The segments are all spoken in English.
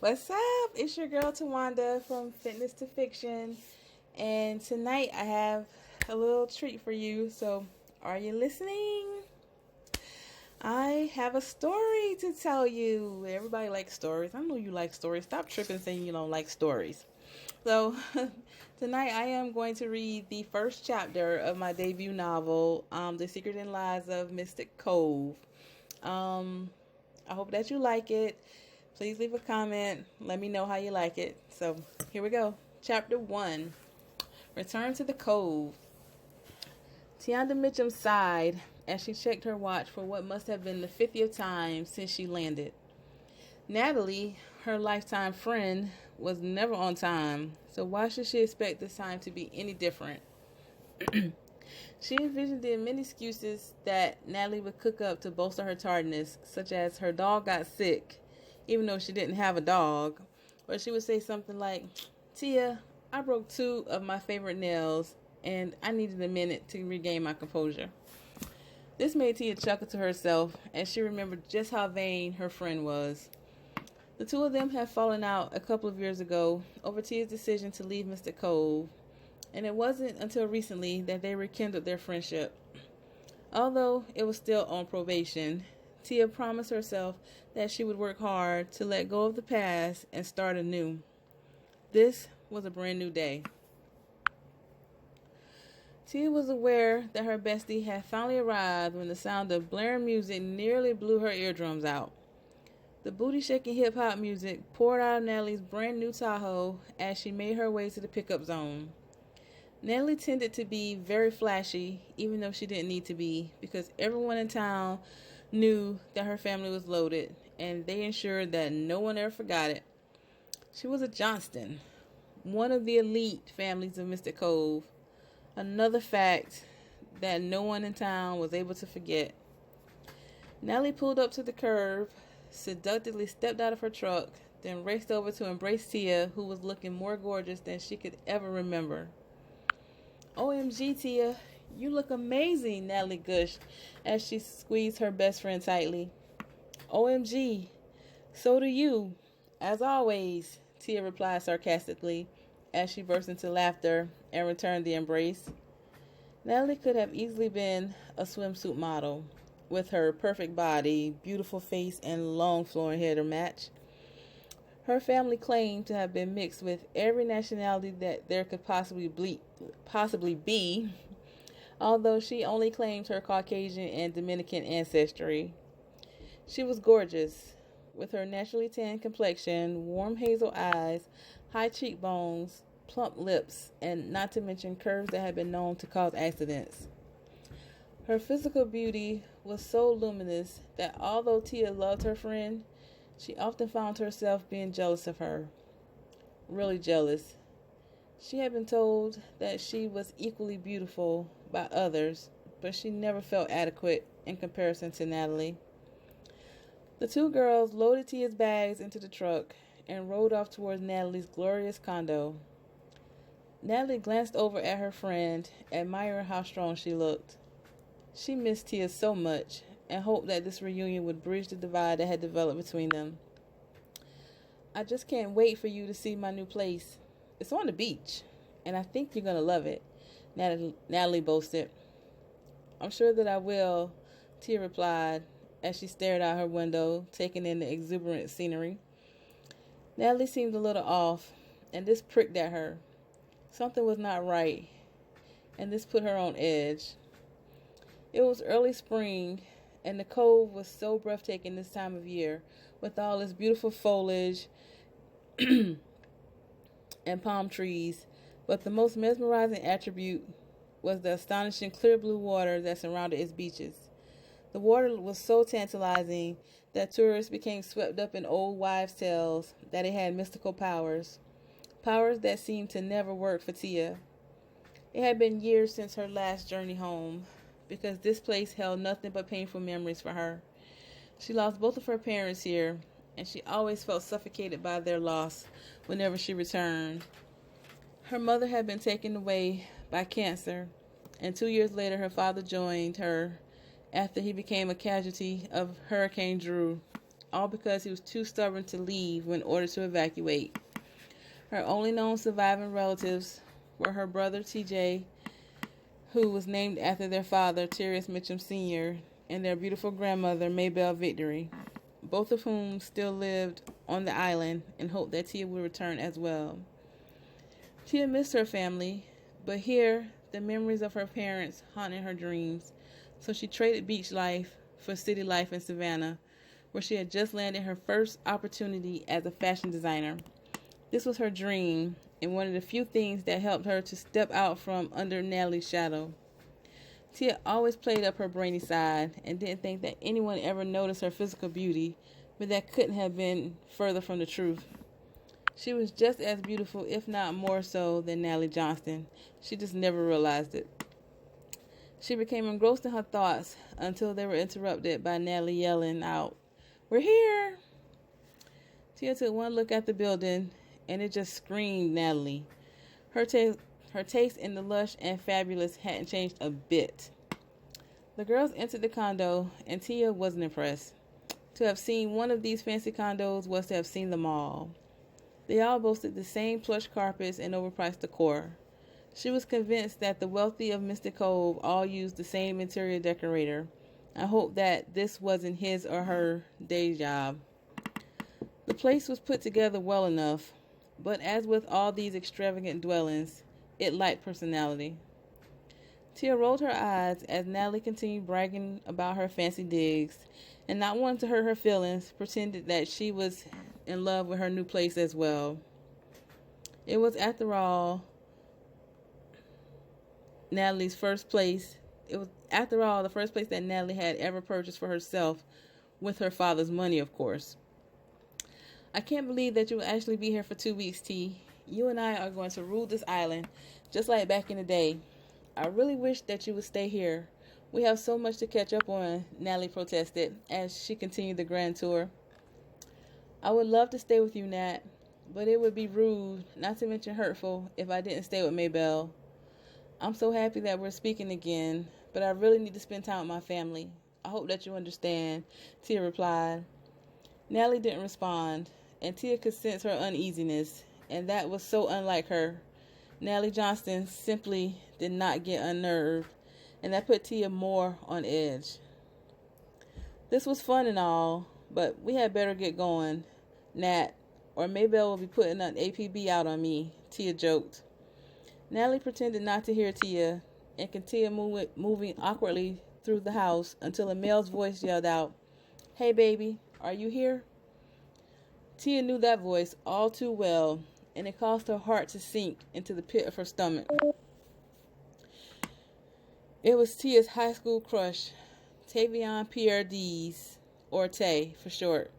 What's up? It's your girl Tawanda from Fitness to Fiction, and tonight I have a little treat for you. So, are you listening? I have a story to tell you. Everybody likes stories. I know you like stories. Stop tripping saying you don't like stories. So, tonight I am going to read the first chapter of my debut novel, The Secret and Lies of Mystic Cove. I hope that you like it. Please leave a comment. Let me know how you like it. So, here we go. Chapter 1. Return to the Cove. Tianda Mitchum sighed as she checked her watch for what must have been the 50th time since she landed. Natalie, her lifetime friend, was never on time, so why should she expect this time to be any different? She envisioned the many excuses that Natalie would cook up to bolster her tardiness, such as her dog got sick, even though she didn't have a dog, or she would say something like, Tia, I broke 2 of my favorite nails, and I needed a minute to regain my composure. This made Tia chuckle to herself, as she remembered just how vain her friend was. The two of them had fallen out a couple of years ago over Tia's decision to leave Mr. Cove, and it wasn't until recently that they rekindled their friendship. Although it was still on probation, Tia promised herself that she would work hard to let go of the past and start anew. This was a brand new day. Tia was aware that her bestie had finally arrived when the sound of blaring music nearly blew her eardrums out. The booty-shaking hip-hop music poured out of Natalie's brand new Tahoe as she made her way to the pickup zone. Natalie tended to be very flashy, even though she didn't need to be, because everyone in town knew that her family was loaded, and they ensured that no one ever forgot it. She was a Johnston, one of the elite families of Mr. Cove, another fact that no one in town was able to forget. Natalie pulled up to the curb, seductively stepped out of her truck, then raced over to embrace Tia, who was looking more gorgeous than she could ever remember. OMG, Tia, you look amazing, Natalie gushed as she squeezed her best friend tightly. OMG, so do you. As always, Tia replied sarcastically as she burst into laughter and returned the embrace. Natalie could have easily been a swimsuit model, with her perfect body, beautiful face, and long flowing hair to match. Her family claimed to have been mixed with every nationality that there could possibly be, although she only claimed her Caucasian and Dominican ancestry. She was gorgeous, with her naturally tan complexion, warm hazel eyes, high cheekbones, plump lips, and not to mention curves that had been known to cause accidents. Her physical beauty was so luminous that although Tia loved her friend, she often found herself being jealous of her. Really jealous. She had been told that she was equally beautiful by others, but she never felt adequate in comparison to Natalie. The two girls loaded Tia's bags into the truck and rode off towards Natalie's glorious condo. Natalie glanced over at her friend, admiring how strong she looked. She missed Tia so much and hoped that this reunion would bridge the divide that had developed between them. I just can't wait for you to see my new place. It's on the beach, and I think you're going to love it, Natalie boasted. I'm sure that I will, Tia replied as she stared out her window, taking in the exuberant scenery. Natalie seemed a little off, and this pricked at her. Something was not right, and this put her on edge. It was early spring, and the cove was so breathtaking this time of year, with all its beautiful foliage and palm trees, but the most mesmerizing attribute was the astonishing clear blue water that surrounded its beaches. The water was so tantalizing that tourists became swept up in old wives' tales that it had mystical powers that seemed to never work for Tia. It had been years since her last journey home, because this place held nothing but painful memories for her. She lost both of her parents here, and she always felt suffocated by their loss whenever she returned. Her mother had been taken away by cancer, and 2 years later her father joined her after he became a casualty of Hurricane Drew. all because he was too stubborn to leave when ordered to evacuate. Her only known surviving relatives were her brother TJ, who was named after their father, Terrence Mitchum Sr., and their beautiful grandmother, Maybelle Victory, both of whom still lived on the island and hoped that Tia would return as well. Tia missed her family, but here, the memories of her parents haunted her dreams, so she traded beach life for city life in Savannah, where she had just landed her first opportunity as a fashion designer. This was her dream, and one of the few things that helped her to step out from under Natalie's shadow. Tia always played up her brainy side and didn't think that anyone ever noticed her physical beauty, but that couldn't have been further from the truth. She was just as beautiful, if not more so, than Natalie Johnston. She just never realized it. She became engrossed in her thoughts until they were interrupted by Natalie yelling out, "We're here!" Tia took one look at the building, and it just screamed Natalie. Her taste in the lush and fabulous hadn't changed a bit. The girls entered the condo, and Tia wasn't impressed. To have seen one of these fancy condos was to have seen them all. They all boasted the same plush carpets and overpriced decor. She was convinced that the wealthy of Mr. Cove all used the same interior decorator. I hoped that this wasn't his or her day job. The place was put together well enough, but as with all these extravagant dwellings, it lacked personality. Tia rolled her eyes as Natalie continued bragging about her fancy digs, and not wanting to hurt her feelings, pretended that she was in love with her new place as well. It was, after all, Natalie's first place. It was, after all, the first place that Natalie had ever purchased for herself, with her father's money, of course. "I can't believe that you will actually be here for 2 weeks, T. You and I are going to rule this island, just like back in the day. I really wish that you would stay here. We have so much to catch up on," Natalie protested as she continued the grand tour. "I would love to stay with you, Nat, but it would be rude, not to mention hurtful, if I didn't stay with Maybelle. I'm so happy that we're speaking again, but I really need to spend time with my family. I hope that you understand," Tia replied. Natalie didn't respond, and Tia could sense her uneasiness, and that was so unlike her. Natalie Johnston simply did not get unnerved, and that put Tia more on edge. "This was fun and all, but we had better get going, Nat, or Maybelle will be putting an APB out on me," Tia joked. Natalie pretended not to hear Tia and continued moving awkwardly through the house until a male's voice yelled out, "Hey baby, are you here?" Tia knew that voice all too well, and it caused her heart to sink into the pit of her stomach. It was Tia's high school crush, Tavion Pierre Dees, or Tay for short.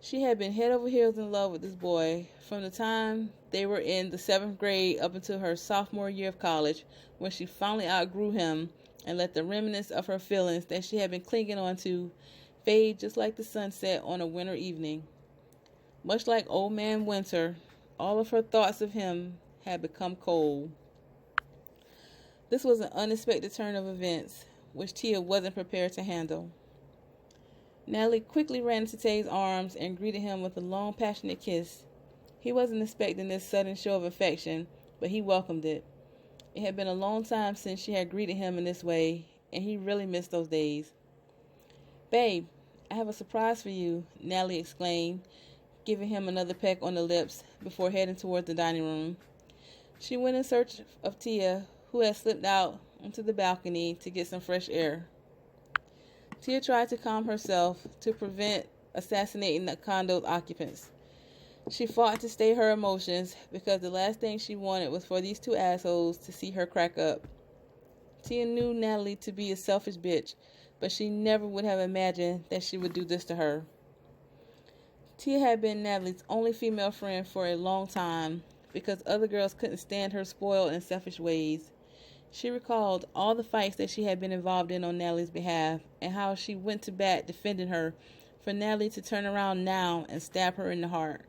She had been head over heels in love with this boy from the time they were in the 7th grade up until her sophomore year of college, when she finally outgrew him and let the remnants of her feelings that she had been clinging on to fade just like the sunset on a winter evening. Much like Old Man Winter, all of her thoughts of him had become cold. This was an unexpected turn of events, which Tia wasn't prepared to handle. Natalie quickly ran into Tay's arms and greeted him with a long, passionate kiss. He wasn't expecting this sudden show of affection, but he welcomed it. It had been a long time since she had greeted him in this way, and he really missed those days. "Babe, I have a surprise for you," Natalie exclaimed, giving him another peck on the lips before heading toward the dining room. She went in search of Tia, who had slipped out onto the balcony to get some fresh air. Tia tried to calm herself to prevent assassinating the condo's occupants. She fought to stay her emotions because the last thing she wanted was for these two assholes to see her crack up. Tia knew Natalie to be a selfish bitch, but she never would have imagined that she would do this to her. Tia had been Natalie's only female friend for a long time because other girls couldn't stand her spoiled and selfish ways. She recalled all the fights that she had been involved in on Natalie's behalf and how she went to bat defending her for Natalie to turn around now and stab her in the heart.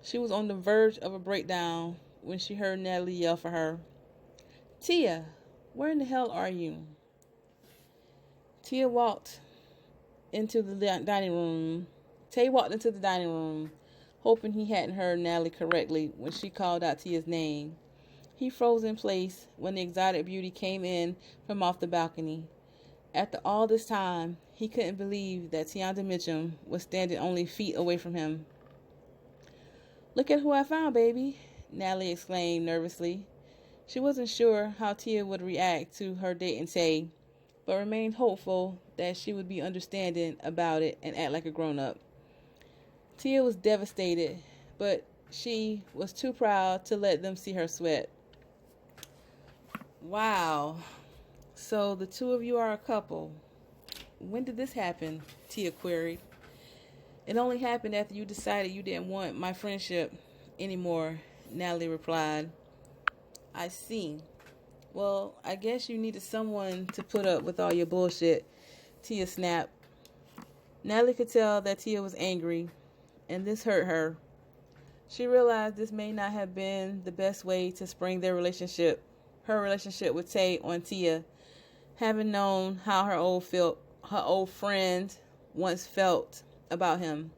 She was on the verge of a breakdown when she heard Natalie yell for her. "Tia, where in the hell are you?" Tia walked into the dining room, Tay walked into the dining room, hoping he hadn't heard Natalie correctly when she called out Tia's name. He froze in place when the exotic beauty came in from off the balcony. After all this time, he couldn't believe that Tianda Mitchum was standing only feet away from him. "Look at who I found, baby," Natalie exclaimed nervously. She wasn't sure how Tia would react to her date and Tay, but remained hopeful that she would be understanding about it and act like a grown-up. Tia was devastated, but she was too proud to let them see her sweat. "Wow, so the two of you are a couple. When did this happen?" Tia queried. "It only happened after you decided you didn't want my friendship anymore," Natalie replied. "I see. Well, I guess you needed someone to put up with all your bullshit," Tia snapped. Natalie could tell that Tia was angry, and this hurt her. She realized this may not have been the best way to spring her relationship with Tay on Tia, having known how her old friend once felt about him.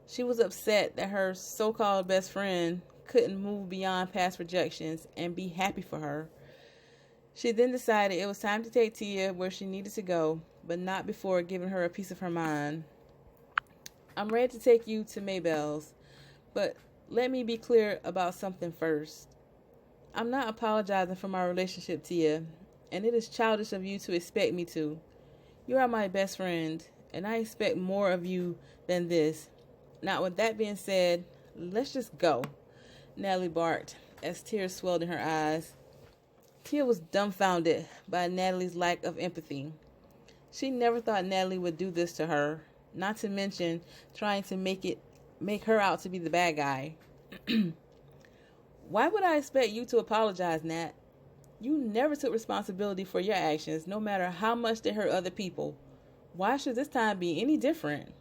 She was upset that her so-called best friend couldn't move beyond past rejections and be happy for her. She then decided it was time to take Tia where she needed to go, but not before giving her a piece of her mind. "I'm ready to take you to Maybelle's, but let me be clear about something first. I'm not apologizing for my relationship, Tia, and it is childish of you to expect me to. You are my best friend, and I expect more of you than this. Now, with that being said, let's just go," Natalie barked as tears swelled in her eyes. Tia was dumbfounded by Natalie's lack of empathy. She never thought Natalie would do this to her, not to mention trying to make her out to be the bad guy. "Why would I expect you to apologize, Nat? You never took responsibility for your actions, no matter how much they hurt other people. Why should this time be any different?"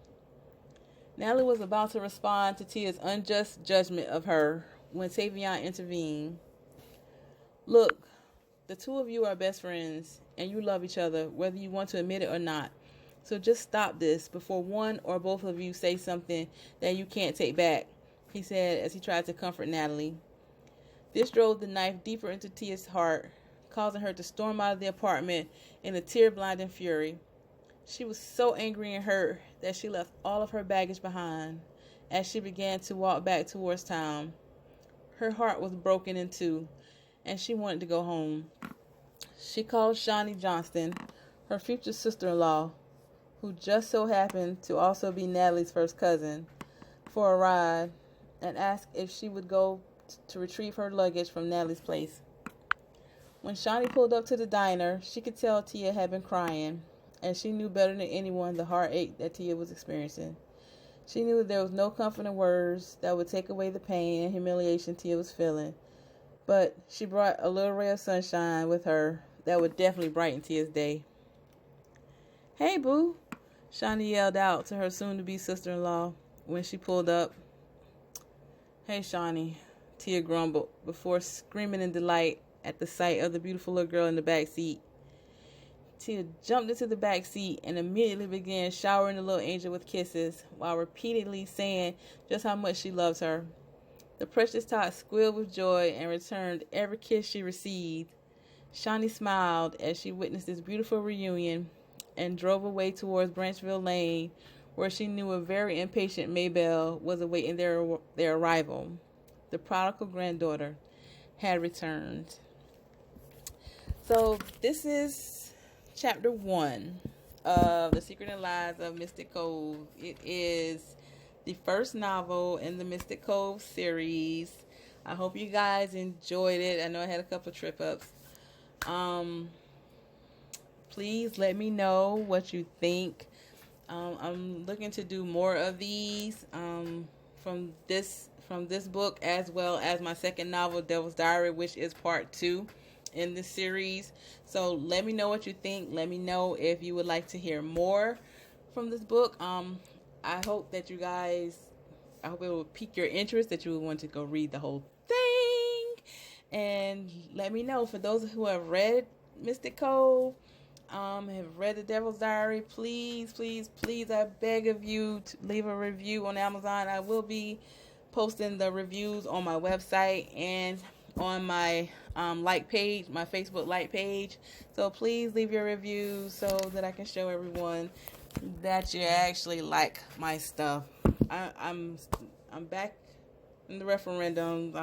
Natalie was about to respond to Tia's unjust judgment of her when Tavion intervened. "Look, the two of you are best friends, and you love each other, whether you want to admit it or not. So just stop this before one or both of you say something that you can't take back," he said as he tried to comfort Natalie. This drove the knife deeper into Tia's heart, causing her to storm out of the apartment in a tear-blinding fury. She was so angry and hurt that she left all of her baggage behind as she began to walk back towards town. Her heart was broken in two, and she wanted to go home. She called Shawnee Johnston, her future sister-in-law, who just so happened to also be Natalie's first cousin, for a ride, and asked if she would go to retrieve her luggage from Natalie's place. When Shawnee pulled up to the diner, she could tell Tia had been crying, and she knew better than anyone the heartache that Tia was experiencing. She knew that there was no comforting words that would take away the pain and humiliation Tia was feeling, but she brought a little ray of sunshine with her that would definitely brighten Tia's day. "Hey, boo," Shawnee yelled out to her soon-to-be sister-in-law when she pulled up. "Hey, Shawnee," Tia grumbled before screaming in delight at the sight of the beautiful little girl in the back seat. Tia jumped into the back seat and immediately began showering the little angel with kisses while repeatedly saying just how much she loves her. The precious tot squealed with joy and returned every kiss she received. Shawnee smiled as she witnessed this beautiful reunion and drove away towards Branchville Lane, where she knew a very impatient Maybelle was awaiting their arrival. The prodigal granddaughter had returned. So this is chapter 1 of The Secret and Lies of Mystic Cove. It is the first novel in the Mystic Cove series. I hope you guys enjoyed it. I know I had a couple of trip-ups. Please let me know what you think. I'm looking to do more of these from this book, as well as my second novel, Devil's Diary, which is part 2 in this series. So let me know what you think. Let me know if you would like to hear more from this book. I hope that you guys, I hope it will pique your interest, that you will want to go read the whole thing. And let me know, for those who have read Mystic Cove, have read The Devil's Diary, please, please, please, I beg of you to leave a review on Amazon. I will be posting the reviews on my website and on my like page, my Facebook like page. So please leave your reviews so that I can show everyone that you actually like my stuff. I'm back in the referendum.